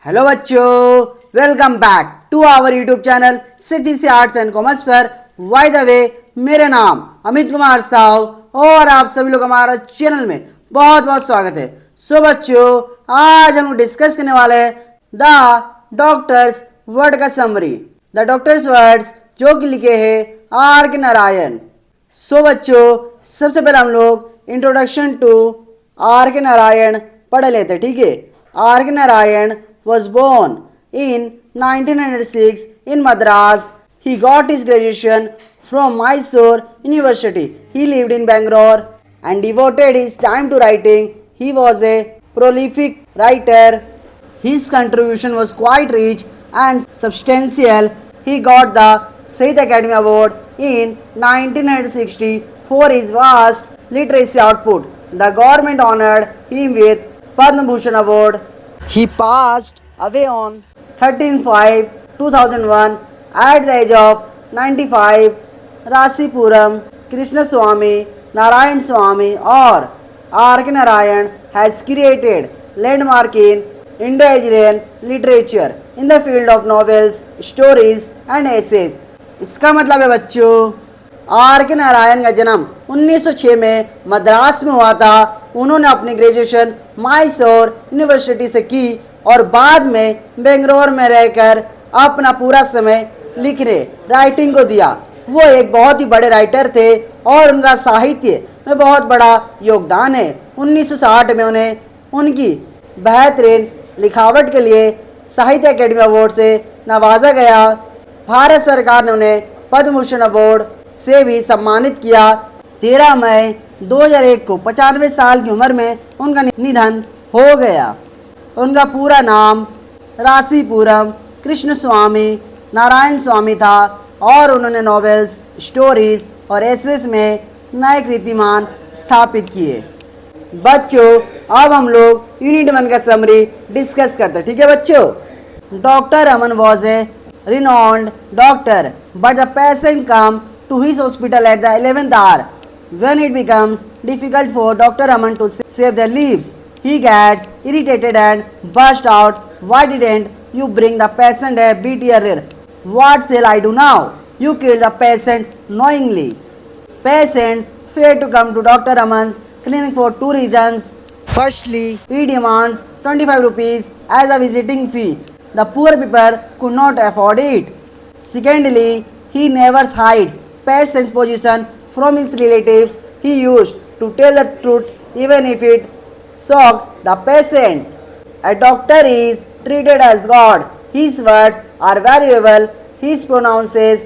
Hello बच्चों, welcome back to our YouTube channel CGC arts and commerce पर। By the way, मेरा नाम अमित कुमार साहु और आप सभी लोग हमारा चैनल में बहुत बहुत स्वागत है। सो बच्चों, आज हम डिस्कस करने वाले हैं द डॉक्टर्स वर्ड का समरी। द डॉक्टर्स वर्ड्स जो कि लिखे हैं आर के नारायण। सो बच्चों, सबसे पहले हम लोग इंट्रोडक्शन टू आर के नारायण पढ़ लेते, ठीक है। आर के Narayan was born in 1906 in Madras. He got his graduation from Mysore University. He lived in Bangalore and devoted his time to writing. He was a prolific writer. His contribution was quite rich and substantial. He got the Sahitya Academy Award in 1960 for his vast literacy output. The government honored him with Padma Bhushan Award. He passed away on 13/5/2001 at the age of 95. Rasipuram Krishnaswamy Narayan Swamy or R. K. Narayan has created landmark in Indo-Asian literature in the field of novels, stories and essays. इसका मतलब है बच्चों, are के नारायण का जन्म 1906 में मद्रास में हुआ था। उन्होंने अपनी ग्रेजुएशन मैसूर यूनिवर्सिटी से की और बाद में बेंगलोर में रहकर अपना पूरा समय लिखने राइटिंग को दिया। वो एक बहुत ही बड़े राइटर थे और उनका साहित्य में बहुत बड़ा योगदान है। 1960 में उन्हें उनकी बेहतरीन लिखावट के लिए साहित्य अकेडमी अवार्ड से नवाजा गया। भारत सरकार ने उन्हें पद्म भूषण अवार्ड से भी सम्मानित किया। 13 मई 2001 को 95 साल की उम्र में उनका निधन हो गया। उनका पूरा नाम रासीपुरम कृष्णस्वामी नारायण स्वामी था और उन्होंने नॉवेल्स, स्टोरीज और एसेस में नए कीर्तिमान स्थापित किए। बच्चों, अब हम लोग यूनिट 1 का समरी डिस्कस करते हैं, ठीक है बच्चों। Doctor Raman was a renowned doctor, but the patient come to his hospital at the 11th hour. When it becomes difficult for Dr. Raman to save their lives, he gets irritated and bursts out, "Why didn't you bring the patient a bit earlier? What shall I do now? You killed the patient knowingly." Patients fear to come to Dr. Raman's clinic for two reasons. Firstly, he demands 25 rupees as a visiting fee. The poor people could not afford it. Secondly, he never hides patient's position from his relatives. He used to tell the truth even if it shocked the patients. A doctor is treated as God. His words are valuable. He pronounces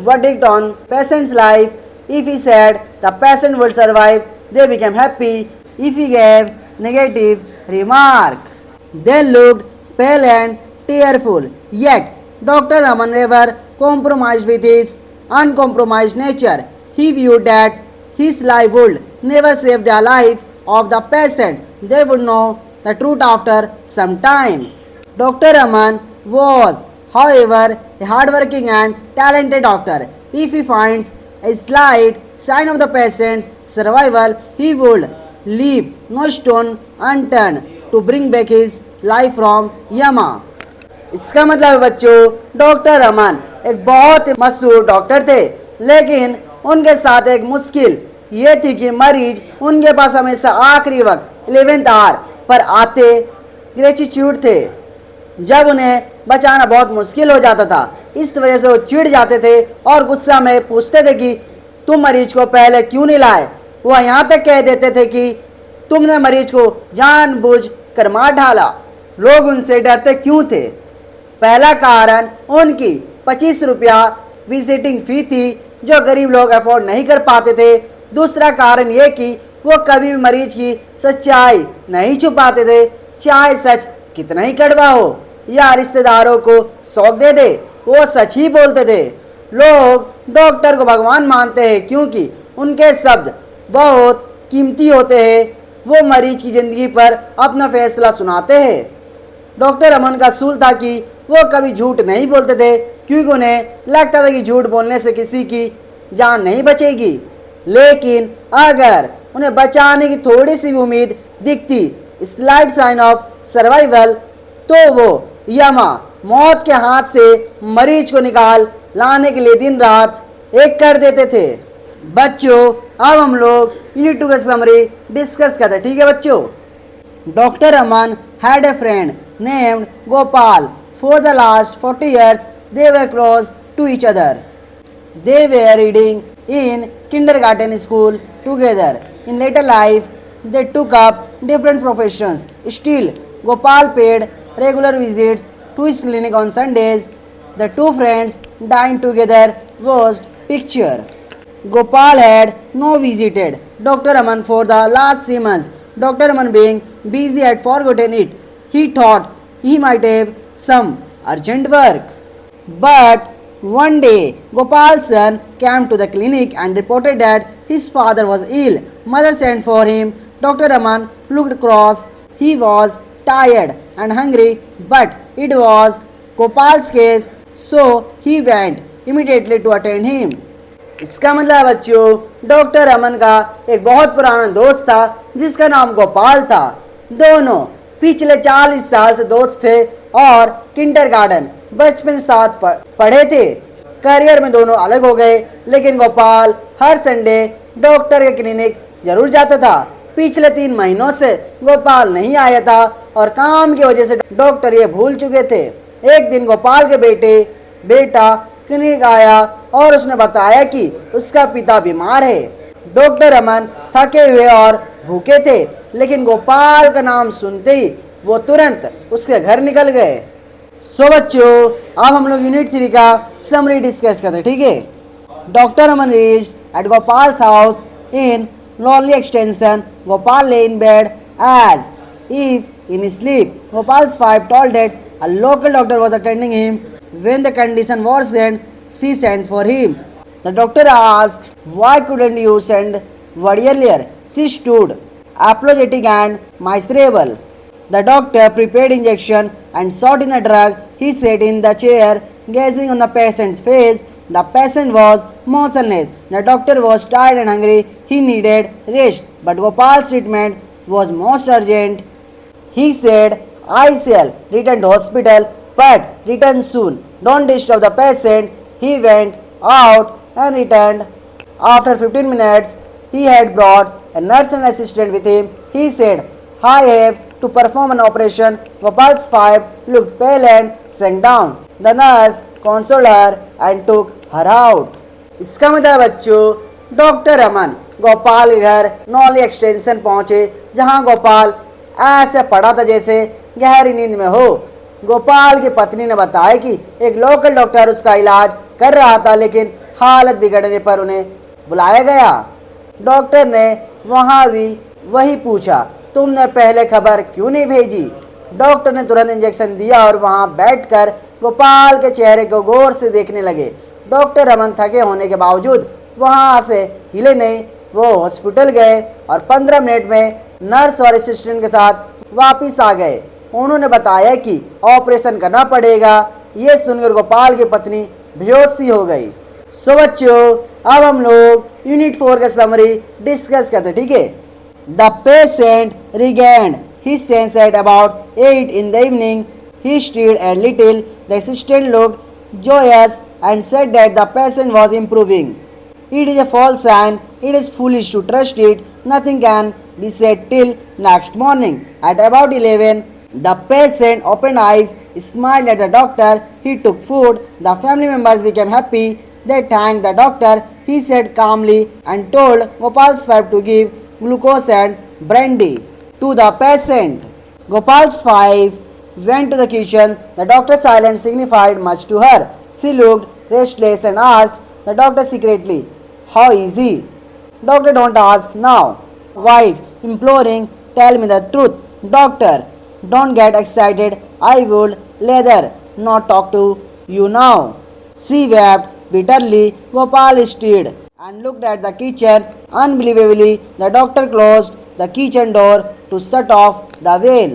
verdict on patient's life. If he said the patient would survive, they became happy. If he gave negative remark, they looked pale and tearful. Yet Dr. Raman never compromised with his uncompromised nature. He viewed that his life would never save the life of the patient. They would know the truth after some time. Dr. Raman was, however, a hardworking and talented doctor. If he finds a slight sign of the patient's survival, he would leave no stone unturned to bring back his life from Yama. इसका मतलब है बच्चों, doctor Raman एक बहुत ही मशहूर doctor थे, लेकिन उनके साथ एक मुश्किल ये थी कि मरीज उनके पास हमेशा आखिरी वक्त 11th आवर पर आते ग्रेटिट्यूड थे, जब उन्हें बचाना बहुत मुश्किल हो जाता था। इस वजह से वो चिढ़ जाते थे और गुस्सा में पूछते थे कि तुम मरीज को पहले क्यों नहीं लाए। वह यहाँ तक कह देते थे कि तुमने मरीज को जानबूझ कर मार डाला। लोग उनसे डरते क्यों थे? पहला कारण उनकी 25 रुपया विजिटिंग फी थी, जो गरीब लोग अफोर्ड नहीं कर पाते थे। दूसरा कारण ये कि वो कभी भी मरीज की सच्चाई नहीं छुपाते थे, चाहे सच कितना ही कड़वा हो या रिश्तेदारों को शौक दे दे, वो सच ही बोलते थे। लोग डॉक्टर को भगवान मानते हैं क्योंकि उनके शब्द बहुत कीमती होते हैं। वो मरीज की ज़िंदगी पर अपना फैसला सुनाते हैं। डॉक्टर रमन का असूल था कि वो कभी झूठ नहीं बोलते थे, क्योंकि उन्हें लगता था कि झूठ बोलने से किसी की जान नहीं बचेगी। लेकिन अगर उन्हें बचाने की थोड़ी सी भी उम्मीद दिखती, स्लाइड साइन ऑफ सर्वाइवल, तो वो यमा मौत के हाथ से मरीज को निकाल लाने के लिए दिन रात एक कर देते थे। बच्चों अब हम लोग यूनिट 2 का समरी डिस्कस करते हैं, ठीक है बच्चों। Doctor Aman had a friend named Gopal. For the last 40 years, they were close to each other. They were reading in kindergarten school together. In later life, they took up different professions. Still, Gopal paid regular visits to his clinic on Sundays. The two friends dined together, watched picture. Gopal had no visited Dr. Aman for the last 3 months. Dr. Aman being busy had forgotten it. He thought he might have some urgent work. But one day, Gopal's son came to the clinic and reported that his father was ill. Mother sent for him. Dr. Aman looked cross. He was tired and hungry, but it was Gopal's case, so he went immediately to attend him. इसका मतलब है बच्चों, doctor अमन का एक बहुत पुराना दोस्त था जिसका नाम गोपाल था। दोनों पिछले 40 साल से दोस्त थे और किंडरगार्टन बचपन साथ पढ़े थे। करियर में दोनों अलग हो गए, लेकिन गोपाल हर संडे डॉक्टर के क्लिनिक जरूर जाता था। पिछले 3 महीनों से गोपाल नहीं आया था और काम की वजह से डॉक्टर ये भूल चुके थे। एक दिन गोपाल के बेटा क्लिनिक आया और उसने बताया कि उसका पिता बीमार है। डॉक्टर अमन थके हुए और भूखे थे, लेकिन गोपाल का नाम सुनते ही वो तुरंत उसके घर निकल गए। सो बच्चों अब हम लोग यूनिट 3 का समरी डिस्कस करते हैं, ठीक है। Doctor Aman reached eight गोपाल्स house in lonely extension. Gopal lay in bed as if in sleep. Gopal's wife told that a local doctor was attending him. When the condition worsened, she sent for him. The doctor asked, "Why couldn't you send word earlier?" She stood, apologetic and miserable. The doctor prepared injection and sought in the drug. He sat in the chair, gazing on the patient's face. The patient was motionless. The doctor was tired and hungry. He needed rest, but Gopal's treatment was most urgent. He said, "I shall return to hospital, but return soon. Don't disturb the patient." He went out and returned. After 15 minutes, he had brought a nurse and assistant with him. He said, "I have to perform an operation." Gopal's wife looked pale and sank down. The nurse consoled her and took her out. इसका मतलब बच्चों, doctor अमन गोपाल के घर नौली extension पहुंचे, जहां गोपाल ऐसे पड़ा था जैसे गहरी नींद में हो। गोपाल की पत्नी ने बताया कि एक लोकल डॉक्टर उसका इलाज कर रहा था, लेकिन हालत बिगड़ने पर उन्हें बुलाया गया। डॉक्टर ने वहां भी वही पूछा, "तुमने पहले खबर क्यों नहीं भेजी?" डॉक्टर ने तुरंत इंजेक्शन दिया और वहां बैठकर गोपाल के चेहरे को गौर से देखने लगे। डॉक्टर अमन थके होने के बावजूद वहां से हिले नहीं। वो हॉस्पिटल गए और 15 मिनट में नर्स और असिस्टेंट के साथ वापस आ गए। उन्होंने बताया कि ऑपरेशन करना पड़ेगा। ये सुनकर गोपाल की पत्नी बेहोश सी हो गई। सो बच्चों अब हम लोग यूनिट 4 का समरी डिस्कस करते हैं, ठीक है। The patient regained his sense at about 8 in the evening. He stirred a little. The assistant looked joyous and said that the patient was improving. It is a false sign. It is foolish to trust it. Nothing can be said till next morning. At about 11, the patient opened eyes, smiled at the doctor. He took food. The family members became happy. They thanked the doctor. He said calmly and told Gopal's wife to give glucose and brandy to the patient. Gopal's wife went to the kitchen. The doctor's silence signified much to her. She looked restless and asked the doctor secretly, "How is he?" "Doctor, don't ask now." Wife imploring, "Tell me the truth." "Doctor, don't get excited. I would rather not talk to you now." She wept bitterly. Gopal stirred and looked at the kitchen. Unbelievably, the doctor closed the kitchen door to shut off the well.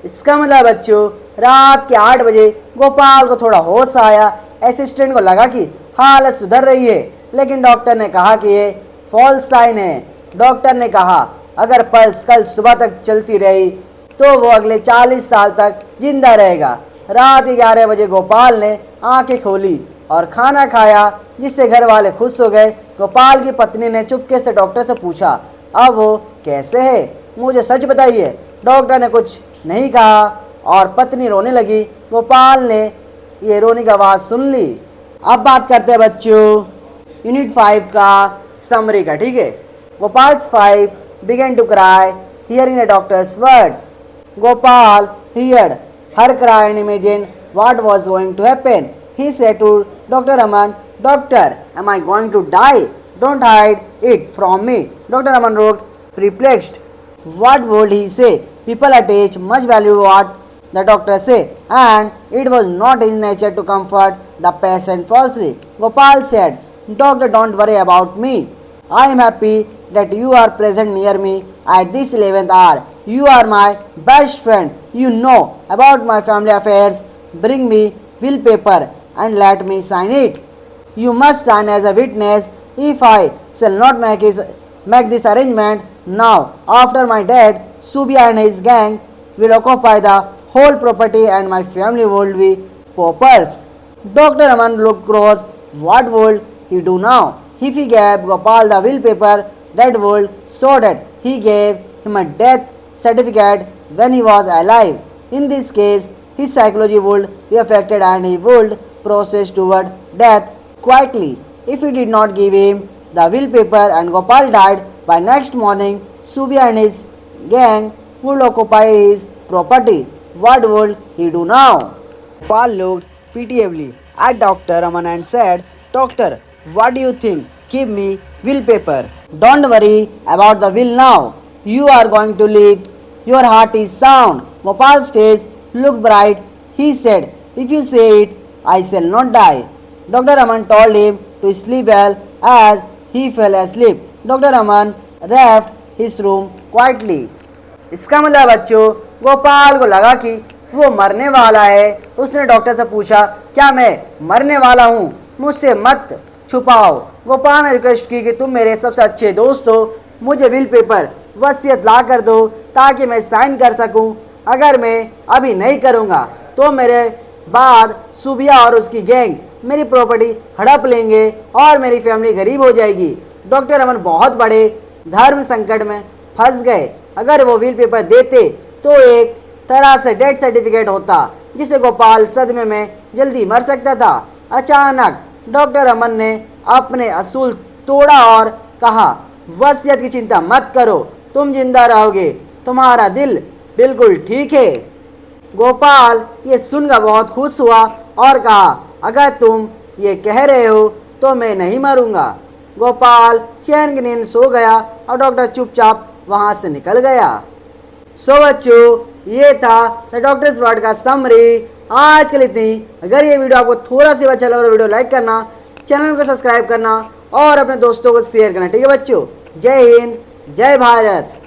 इसका मतलब बच्चों, रात के 8 बजे गोपाल को थोड़ा होश आया। असिस्टेंट को लगा कि हालत सुधर रही है, लेकिन डॉक्टर ने कहा कि ये फॉल्स साइन है। डॉक्टर ने कहा अगर पल्स कल सुबह तक चलती रही तो वो अगले 40 साल तक जिंदा रहेगा। रात 11 बजे गोपाल ने आंखें खोली और खाना खाया, जिससे घर वाले खुश हो गए। गोपाल की पत्नी ने चुपके से डॉक्टर से पूछा, अब वो कैसे है, मुझे सच बताइए। डॉक्टर ने कुछ नहीं कहा और पत्नी रोने लगी। गोपाल ने ये रोने की आवाज़ सुन ली। अब बात करते हैं बच्चों यूनिट 5 का समरी का, ठीक है। गोपाल्स 5 began to cry hearing the doctor's words. Gopal heard her cry and imagined what was going to happen. He said to Dr. Aman, Doctor, am I going to die? Don't hide it from me. Dr. Aman looked perplexed. What would he say? People at age much value what the doctor say, and it was not his nature to comfort the patient falsely. Gopal said, Doctor, don't worry about me. I am happy that you are present near me at this 11th hour. You are my best friend. You know about my family affairs. Bring me will paper and let me sign it. You must sign as a witness. If I shall not make this arrangement now, after my death, Subia and his gang will occupy the whole property and my family will be paupers. Dr. Aman looked cross. What would he do now? If he gave Gopal the will paper, that would show that he gave him a death certificate when he was alive. In this case, his psychology would be affected and he would process toward death quickly. If he did not give him the will paper and Gopal died by next morning, Subia and his gang would occupy his property. What would he do now? Gopal looked pitiably at Dr. Aman and said, Doctor, what do you think? Give me will paper. Don't worry about the will now. You are going to live. Your heart is sound. Gopal's face looked bright. He said, If you say it, I shall not die. Dr. Aman told him to sleep well as he fell asleep. Dr. Aman left his room quietly. इसका मतलब बच्चों, गोपाल को लगा कि वो मरने वाला है। उसने डॉक्टर से पूछा, क्या मैं मरने वाला हूँ? मुझसे मत छुपाओ। गोपाल ने रिक्वेस्ट की कि तुम मेरे सबसे अच्छे दोस्त हो, मुझे विल पेपर वसीयत ला कर दो ताकि मैं साइन कर सकूं। अगर मैं अभी नहीं करूंगा तो मेरे बाद सुबिया और उसकी गैंग मेरी प्रॉपर्टी हड़प लेंगे और मेरी फैमिली गरीब हो जाएगी। डॉक्टर अमन बहुत बड़े धर्म संकट में फंस गए। अगर वो विल पेपर देते तो एक तरह से डेथ सर्टिफिकेट होता जिससे गोपाल सदमे में जल्दी मर सकता था। अचानक डॉक्टर अमन ने अपने असूल तोड़ा और कहा, वसीयत की चिंता मत करो, तुम जिंदा रहोगे, तुम्हारा दिल बिल्कुल ठीक है। गोपाल ये सुनकर बहुत खुश हुआ और कहा, अगर तुम ये कह रहे हो तो मैं नहीं मरूंगा। गोपाल चैन की नींद सो गया और डॉक्टर चुपचाप वहां से निकल गया। सो बच्चों, ये था द डॉक्टर्स वर्ड का समरी। आज के लिए इतनी। अगर ये वीडियो आपको थोड़ा सा अच्छा लगा तो वीडियो लाइक करना, चैनल को सब्सक्राइब करना और अपने दोस्तों को शेयर करना, ठीक है बच्चों। जय हिंद, जय भारत।